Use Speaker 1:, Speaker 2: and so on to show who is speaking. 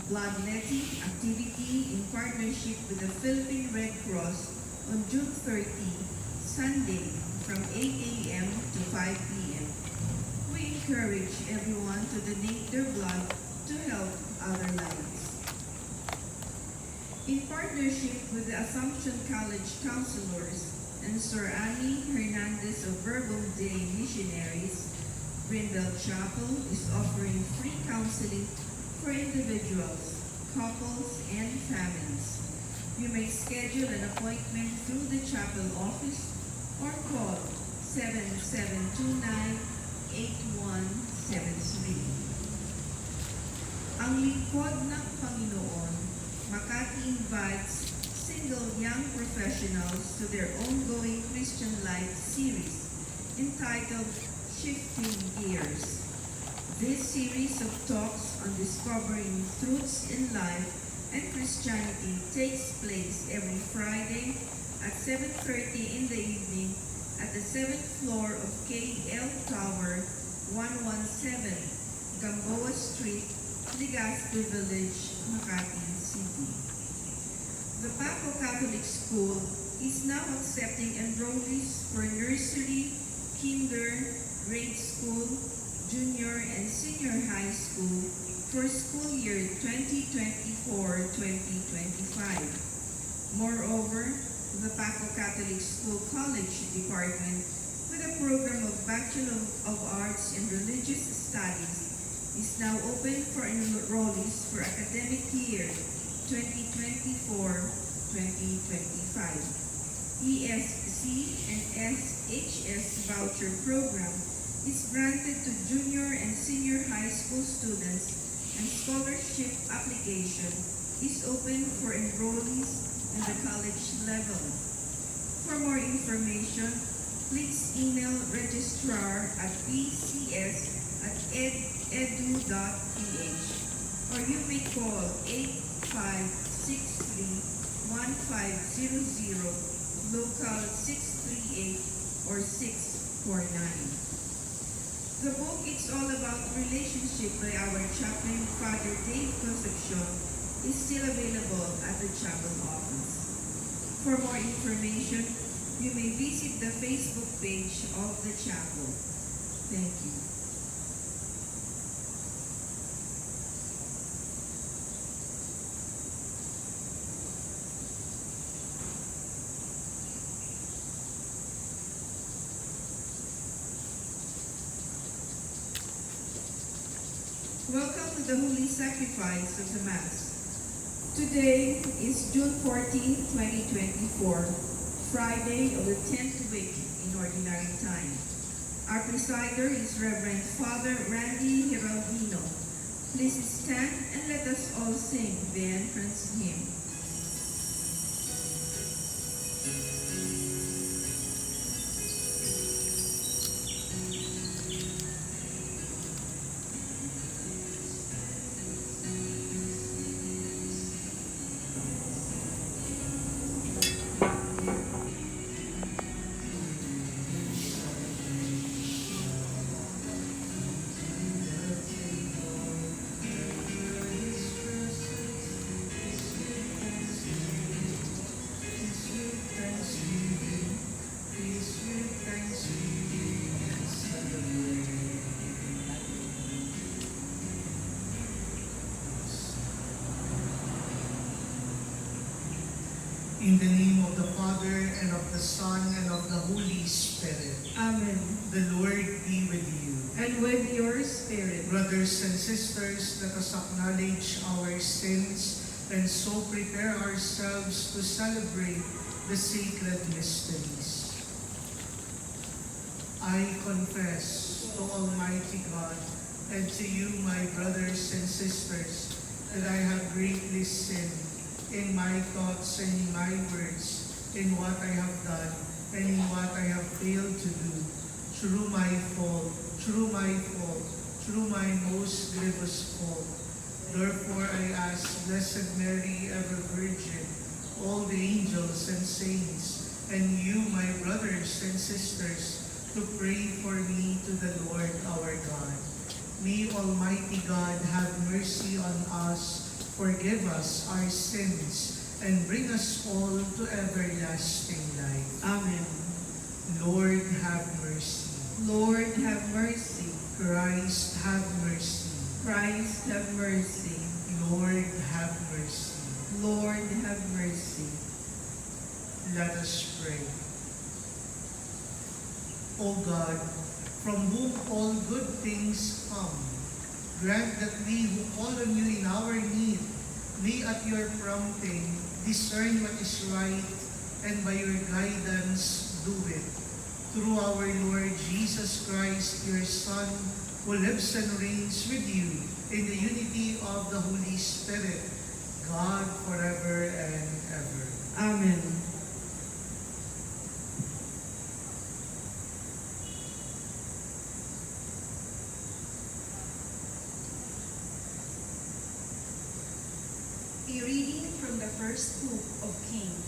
Speaker 1: Bloodletting activity in partnership with the Philippine Red Cross on June 30, Sunday, from 8 a.m. to 5 p.m. We encourage everyone to donate their blood to help other lives. In partnership with the Assumption College Counselors and Sir Annie Hernandez of Verbum Dei Missionaries, Greenbelt Chapel is offering free counseling for individuals, couples, and families. You may schedule an appointment through the chapel office or call 7729-8173. Ang Lingkod ng Panginoon, Makati invites single young professionals to their ongoing Christian Life series entitled Shifting Gears. This series of talks on discovering truths in life and Christianity takes place every Friday at 7:30 in the evening at the 7th floor of KL Tower 117, Gamboa Street, Legazpi Village, Makati City. The Paco Catholic School is now accepting enrollees for nursery, kinder, grade school, junior and senior high school for school year 2024-2025. Moreover, the Paco Catholic School College Department, with a program of Bachelor of Arts in Religious Studies, is is now open for enrollees for academic year 2024-2025. ESC and SHS voucher program is granted to junior and senior high school students, and scholarship application is open for enrollees in the college level. For more information, please email registrar at pcs@edu.ph, or you may call 8563-1500, local 638 or 649. The book It's All About Relationship by our chaplain, Father Dave Concepcion, is still available at the chapel office. For more information, you may visit the Facebook page of the chapel. Thank you. Welcome to the Holy Sacrifice of the Mass. Today is June 14, 2024, Friday of the 10th week in Ordinary Time. Our presider is Reverend Father Randy Giraldino. Please stand and let us all sing the entrance hymn.
Speaker 2: In the name of the Father, and of the Son, and of the Holy Spirit.
Speaker 1: Amen.
Speaker 2: The Lord be with you.
Speaker 1: And with your spirit.
Speaker 2: Brothers and sisters, let us acknowledge our sins and so prepare ourselves to celebrate the sacred mysteries. I confess to Almighty God and to you, my brothers and sisters, that I have greatly sinned in my thoughts and in my words, in what I have done and in what I have failed to do, through my most grievous fault. Therefore I ask Blessed Mary, ever Virgin, all the angels and saints, and you, my brothers and sisters, to pray for me to the Lord our God. May Almighty God have mercy on us, forgive us our sins, and bring us all to everlasting life.
Speaker 1: Amen.
Speaker 2: Lord, have mercy.
Speaker 1: Lord, have mercy.
Speaker 2: Christ, have mercy.
Speaker 1: Christ, have mercy.
Speaker 2: Lord, have mercy.
Speaker 1: Lord, have mercy.
Speaker 2: Let us pray. O God, from whom all good things come, grant that we who call on you in our need may at your prompting discern what is right, and by your guidance do it. Through our Lord Jesus Christ, your Son, who lives and reigns with you in the unity of the Holy Spirit, God forever and ever.
Speaker 1: Amen. A reading from the first book of Kings.